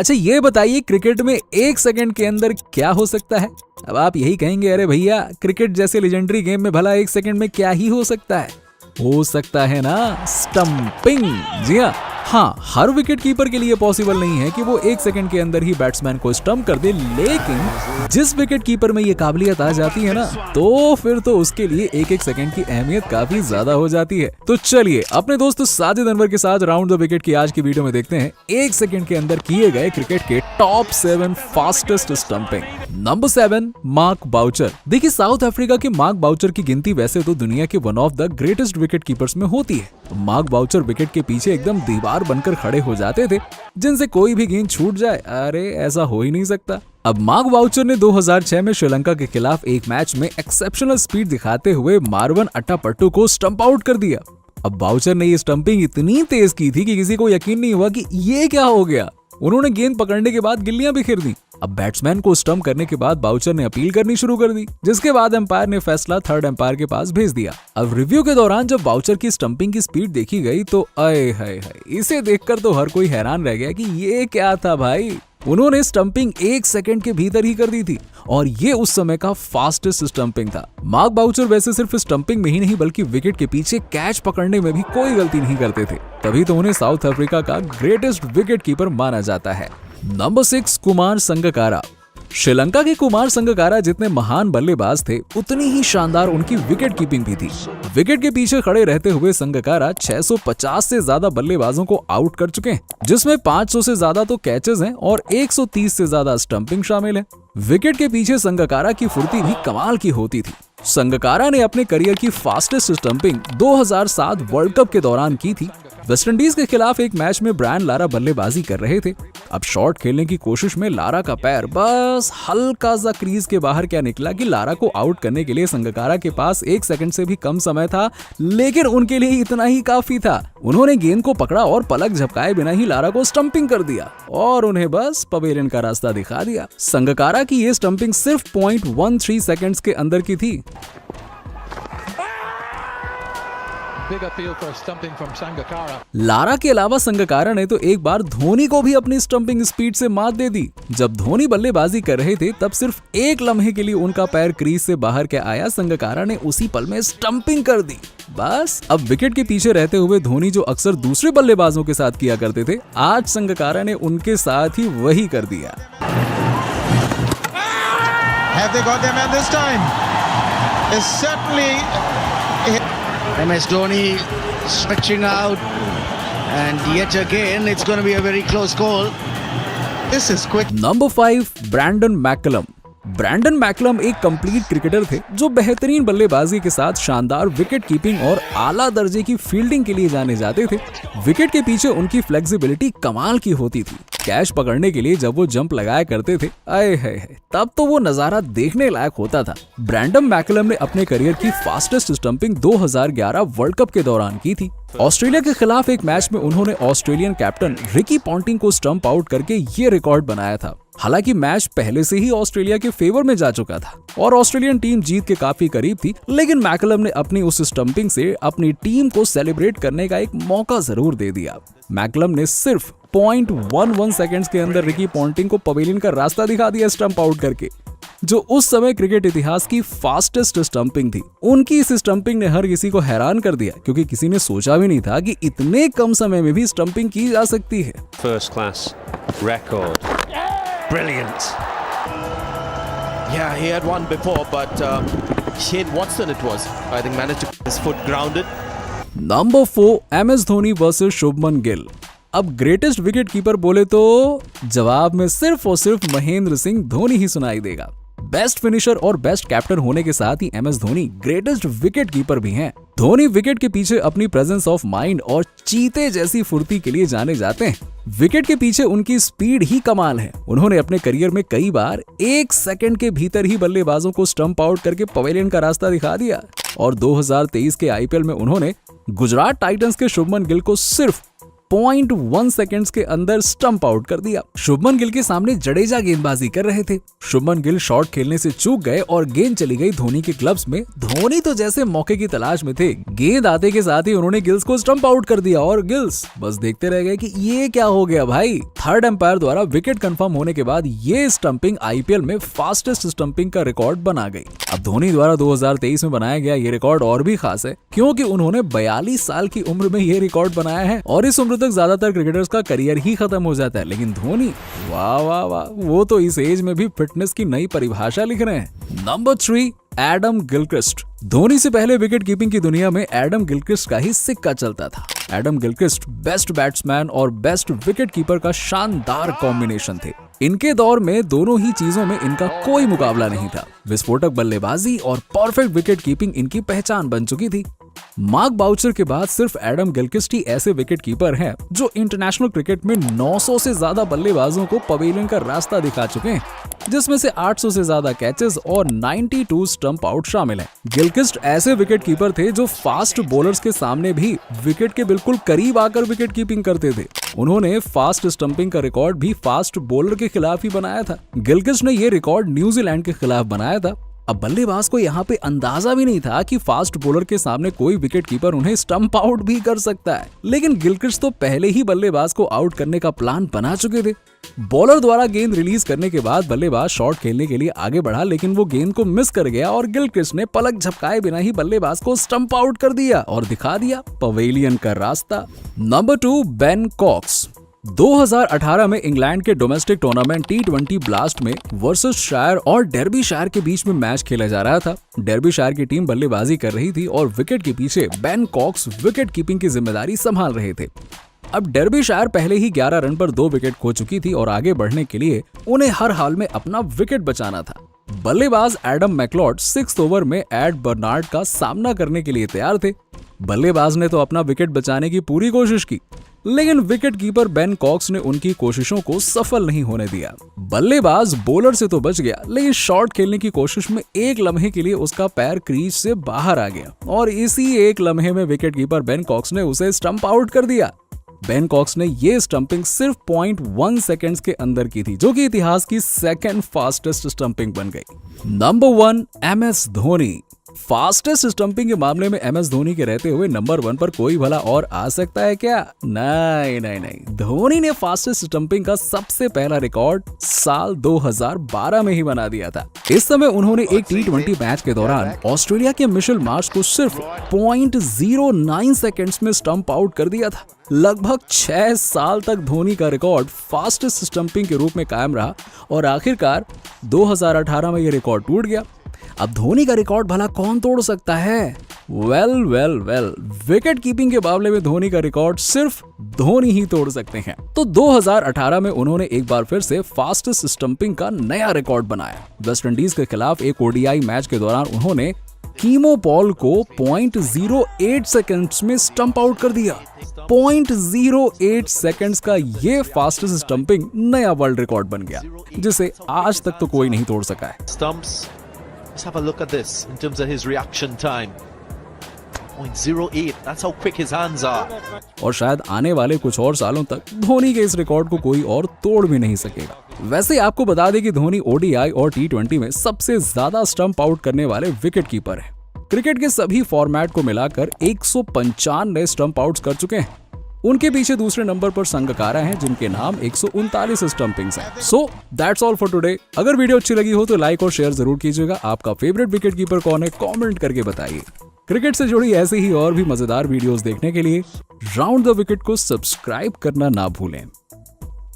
अच्छा ये बताइए क्रिकेट में 1 सेकंड के अंदर क्या हो सकता है? अब आप यही कहेंगे अरे भैया क्रिकेट जैसे लेजेंडरी गेम में भला 1 सेकंड में क्या ही हो सकता है? हो सकता है ना स्टंपिंग। जी हाँ, हर विकेट कीपर के लिए पॉसिबल नहीं है कि वो 1 सेकंड के अंदर ही बैट्समैन को स्टंप कर दे, लेकिन जिस विकेट कीपर में ये काबिलियत आ जाती है ना, तो फिर तो उसके लिए 1-1 सेकंड की अहमियत काफी ज्यादा हो जाती है। तो चलिए अपने दोस्त साजिद अनवर के साथ राउंड द विकेट की आज की वीडियो में देखते हैं 1 सेकंड के अंदर किए गए क्रिकेट के top 7 fastest stumping. Number 7, Mark Boucher. देखिए साउथ अफ्रीका के मार्क बाउचर की गिनती वैसे तो दुनिया के one of the greatest wicket keepers में होती है। मार्क बाउचर विकेट के पीछे एकदम दीवार बनकर खड़े हो जाते थे, जिनसे कोई भी गेंद छूट जाए, अरे ऐसा हो ही नहीं सकता। अब मार्क बाउचर ने 2006 में श्रीलंका के खिलाफ एक मैच में एक्सेप्शनल स्पीड दिखाते हुए मारवन अट्टापट्टू को स्टंप आउट कर दिया। अब बाउचर ने ये स्टंपिंग इतनी तेज की थी कि किसी को यकीन नहीं हुआ कि ये क्या हो गया। उन्होंने गेंद पकड़ने के बाद गिल्लियां बिखेर दी। अब बैट्समैन को स्टंप करने के बाद बाउचर ने अपील करनी शुरू कर दी, जिसके बाद एम्पायर ने फैसला थर्ड एम्पायर के पास भेज दिया। अब रिव्यू के दौरान जब बाउचर की स्टंपिंग की स्पीड देखी गई तो आए हाय, इसे देखकर तो हर कोई हैरान रह गया कि ये क्या था भाई। उन्होंने स्टंपिंग 1 सेकंड के भीतर ही कर दी थी और ये उस समय का फास्टेस्ट स्टंपिंग था। मार्क बाउचर वैसे सिर्फ स्टंपिंग में ही नहीं बल्कि विकेट के पीछे कैच पकड़ने में भी कोई गलती नहीं करते थे, तभी तो उन्हें साउथ अफ्रीका का ग्रेटेस्ट विकेट कीपर माना जाता है। नंबर 6, कुमार संगकारा। श्रीलंका के कुमार संगकारा जितने महान बल्लेबाज थे, उतनी ही शानदार उनकी विकेट कीपिंग भी थी। विकेट के पीछे खड़े रहते हुए संगकारा 650 से ज्यादा बल्लेबाजों को आउट कर चुके हैं, जिसमें 500 से ज्यादा तो कैचेस हैं और 130 से ज्यादा स्टंपिंग शामिल है। विकेट के पीछे संगकारा की फुर्ती भी कमाल की होती थी। संगकारा ने अपने करियर की फास्टेस्ट स्टंपिंग 2007 वर्ल्ड कप के दौरान की थी। वेस्टइंडीज के खिलाफ एक मैच में ब्रायन लारा बल्लेबाजी कर रहे थे। अब शॉट खेलने की कोशिश में लारा का पैर बस हल्का सा क्रीज के बाहर क्या निकला कि लारा को आउट करने के लिए संगकारा के पास 1 सेकंड से भी कम समय था, लेकिन उनके लिए इतना ही काफी था। उन्होंने गेंद को पकड़ा और पलक झपकाए बिना ही लारा को स्टंपिंग कर दिया और उन्हें बस पवेलियन का रास्ता दिखा दिया। संगकारा की ये स्टंपिंग सिर्फ 0.13 सेकंड्स के अंदर की थी। लारा के अलावा संगकारा ने तो एक बार धोनी को भी अपनी स्टंपिंग स्पीड से मात दे दी। जब धोनी बल्लेबाजी कर रहे थे तब सिर्फ एक लम्हे के लिए उनका पैर क्रीज से बाहर क्या आया, संगकारा ने उसी पल में स्टंपिंग कर दी। बस अब विकेट के पीछे रहते हुए धोनी जो अक्सर दूसरे बल्लेबाजों के साथ किया करते थे, आज संगकारा ने उनके साथ ही वही कर दिया। Have they got their man this time? It's certainly MS Dhoni stretching out, and yet again it's going to be a very close call. this is quick. Number 5, Brendon McCullum. Brendon McCullum एक complete cricketer थे जो बेहतरीन बल्लेबाजी के साथ शानदार wicket keeping और आला दर्जे की फील्डिंग के लिए जाने जाते थे। विकेट के पीछे उनकी फ्लेक्सिबिलिटी कमाल की होती थी। कैच पकड़ने के लिए जब वो जंप लगाया करते थे, आए है तब तो वो नजारा देखने लायक होता था। ब्रैंडन मैकलम ने अपने करियर की फास्टेस्ट स्टंपिंग 2011 वर्ल्ड कप के दौरान की थी। ऑस्ट्रेलिया के खिलाफ एक मैच में उन्होंने ऑस्ट्रेलियन कैप्टन रिकी पॉन्टिंग को स्टंप आउट करके ये रिकॉर्ड बनाया था। हालांकि मैच पहले से ही ऑस्ट्रेलिया के फेवर में जा चुका था और ऑस्ट्रेलियन टीम जीत के काफी करीब थी, लेकिन मैकलम ने अपनी उस स्टंपिंग से अपनी टीम को सेलिब्रेट करने का एक मौका जरूर दे दिया। मैकलम ने सिर्फ 0.11 सेकंड्स के अंदर रिकी पॉन्टिंग को पवेलियन का रास्ता दिखा दिया स्टंप आउट करके, जो उस समय क्रिकेट इतिहास की फास्टेस्ट स्टंपिंग थी। उनकी इस स्टंपिंग ने हर किसी को हैरान कर दिया, क्योंकि किसी ने सोचा भी नहीं था कि इतने कम समय में भी स्टंपिंग की जा सकती है। First class record. Brilliant. Yeah, he had one before, but Shane Watson it was. I think managed to get his foot grounded. Number 4, MS Dhoni versus Shubman Gill. अब ग्रेटेस्ट विकेट कीपर बोले तो जवाब में सिर्फ और सिर्फ महेंद्र सिंह धोनी ही सुनाई देगा। बेस्ट फिनिशर और बेस्ट कैप्टन होने के साथ ही MS Dhoni greatest wicket keeper भी हैं। धोनी विकेट के पीछे अपनी प्रेजेंस ऑफ माइंड और चीते जैसी फुर्ती के लिए जाने जाते हैं। विकेट के पीछे उनकी स्पीड ही कमाल है। उन्होंने अपने करियर में कई बार 1 सेकंड के भीतर ही बल्लेबाजों को स्टंप आउट करके पवेलियन का रास्ता दिखा दिया और 2023 के IPL में उन्होंने गुजरात टाइटंस के शुभमन गिल को सिर्फ 0.1 सेकंड्स के अंदर स्टंप आउट कर दिया। शुभमन गिल के सामने जडेजा गेंदबाजी कर रहे थे। शुभमन गिल शॉट खेलने से चूक गए और गेंद चली गई धोनी के ग्लव्स में। धोनी तो जैसे मौके की तलाश में थे, गेंद आते के साथ ही उन्होंने गिल्स को स्टंप आउट कर दिया और गिल्स बस देखते रह गए कि ये क्या हो गया भाई। थर्ड एम्पायर द्वारा विकेट कंफर्म होने के बाद ये स्टंपिंग आईपीएल में फास्टेस्ट स्टंपिंग का रिकॉर्ड बना गई। अब धोनी द्वारा 2023 में बनाया गया ये रिकॉर्ड और भी खास है क्योंकि उन्होंने 42 साल की उम्र में ये रिकॉर्ड बनाया है और इस उम्र तक ज्यादातर क्रिकेटर्स का करियर ही खत्म हो जाता है, लेकिन धोनी वाह वाह वाह, वो तो इस एज में भी फिटनेस की नई परिभाषा लिख रहे हैं। Number 3, Adam Gilchrist. धोनी से पहले विकेट कीपिंग की दुनिया में एडम गिलक्रिस्ट का ही सिक्का चलता था। एडम गिलक्रिस्ट बेस्ट बैट्समैन और बेस्ट विकेट कीपर का शानदार कॉम्बिनेशन थे। इनके दौर में दोनों ही चीजों में इनका कोई मुकाबला नहीं था। विस्फोटक बल्लेबाजी और परफेक्ट विकेट कीपिंग इनकी पहचान बन चुकी थी। मार्क बाउचर के बाद सिर्फ एडम गिलक्रिस्ट ही ऐसे विकेट कीपर हैं जो इंटरनेशनल क्रिकेट में 900 से ज्यादा बल्लेबाजों को पवेलियन का रास्ता दिखा चुके हैं, जिसमें से 800 से ज्यादा कैचेस और 92 स्टंप आउट शामिल हैं। गिलक्रिस्ट ऐसे विकेट कीपर थे जो फास्ट बॉलर्स के सामने भी विकेट के बिल्कुल करीब आकर विकेट कीपिंग करते थे। उन्होंने फास्ट स्टंपिंग का रिकॉर्ड भी फास्ट बॉलर के खिलाफ ही बनाया था। गिलक्रिस्ट ने ये रिकॉर्ड न्यूजीलैंड के खिलाफ बनाया था। अब बल्लेबाज को यहाँ पे अंदाजा भी नहीं था कि फास्ट बॉलर के सामने कोई विकेट कीपर उन्हें स्टंप आउट भी कर सकता है, लेकिन गिलक्रिस्ट तो पहले ही बल्लेबाज को आउट करने का प्लान बना चुके थे। बॉलर द्वारा गेंद रिलीज करने के बाद बल्लेबाज शॉट खेलने के लिए आगे बढ़ा, लेकिन वो गेंद को मिस कर गया और गिलक्रिस्ट ने पलक झपकाए बिना ही बल्लेबाज को स्टंप आउट कर दिया और दिखा दिया पवेलियन का रास्ता। Number 2, Ben COX. 2018 में इंग्लैंड के डोमेस्टिक टूर्नामेंट T20 ब्लास्ट में वर्सेस शायर और डर्बी शायर के बीच में मैच खेला जा रहा था। डर्बी शायर की टीम बल्लेबाजी कर रही थी और विकेट के पीछे बेन कॉक्स विकेट कीपिंग की जिम्मेदारी संभाल रहे थे। अब डर्बी शायर पहले ही 11 रन पर 2 विकेट खो चुकी थी और आगे बढ़ने के लिए उन्हें हर हाल में अपना विकेट बचाना था। बल्लेबाज एडम मैकलॉड 6th ओवर में एड बर्नार्ड का सामना करने के लिए तैयार थे। बल्लेबाज ने तो अपना विकेट बचाने की पूरी कोशिश की, लेकिन विकेट कीपर बेन कॉक्स ने उनकी कोशिशों को सफल नहीं होने दिया। बल्लेबाज बॉलर से तो बच गया, लेकिन शॉट खेलने की कोशिश में एक लम्हे के लिए उसका पैर क्रीज से बाहर आ गया और इसी एक लम्हे में विकेट कीपर बेन कॉक्स ने उसे स्टंप आउट कर दिया। बेन कॉक्स ने ये स्टंपिंग सिर्फ 0.1 सेकंड्स के अंदर की थी, जो कि इतिहास की सेकंड फास्टेस्ट स्टंपिंग बन गई। Number 1, MS Dhoni. Fastest stumping के मामले में MS धोनी के रहते हुए नंबर 1 पर कोई भला और आ सकता है क्या? नहीं। धोनी ने फास्टेस्ट स्टंपिंग का सबसे पहला रिकॉर्ड साल 2012 में ही बना दिया था। इस समय उन्होंने एक T20 मैच के दौरान ऑस्ट्रेलिया के मिशेल मार्श को सिर्फ 0.09 सेकंड्स में स्टंप आउट कर दिया था। लगभग 6 साल तक धोनी का रिकॉर्ड फास्टेस्ट स्टंपिंग के रूप में कायम रहा और आखिरकार 2018 में यह रिकॉर्ड टूट गया। अब धोनी का रिकॉर्ड भला कौन तोड़ सकता है? वेल, विकेट कीपिंग के मामले में धोनी का रिकॉर्ड सिर्फ धोनी ही तोड़ सकते हैं। तो 2018 में उन्होंने एक बार फिर से फास्टेस्ट स्टंपिंग का नया रिकॉर्ड बनाया। वेस्ट इंडीज के खिलाफ एक ODI मैच के दौरान उन्होंने कीमो पॉल को 0.08 सेकंड्स में स्टंप आउट कर दिया। 0.08 सेकंड्स का ये फास्टेस्ट स्टंपिंग नया वर्ल्ड रिकॉर्ड बन गया, जिसे आज तक तो कोई नहीं तोड़ सका है। Stumps. Let's have a look at this in terms of his reaction time. 0.08. That's how quick his hands are. और शायद आने वाले कुछ और सालों तक धोनी के इस रिकॉर्ड को कोई और तोड़ भी नहीं सकेगा। वैसे आपको बता दें कि धोनी ODI और T20 में सबसे ज्यादा स्टंप आउट करने वाले विकेट कीपर हैं। क्रिकेट के सभी फॉर्मेट को मिलाकर 195 स्टंप आउट्स कर चुके हैं। उनके पीछे दूसरे नंबर पर संगकारा हैं, जिनके नाम 139 स्टंपिंग्स हैं। So that's all for today. अगर वीडियो अच्छी लगी हो तो लाइक और शेयर जरूर कीजिएगा। आपका फेवरेट विकेट कीपर कौन है, कमेंट करके बताइए। क्रिकेट से जुड़ी ऐसे ही और भी मजेदार वीडियोस देखने के लिए राउंड द विकेट को सब्सक्राइब करना ना भूलें।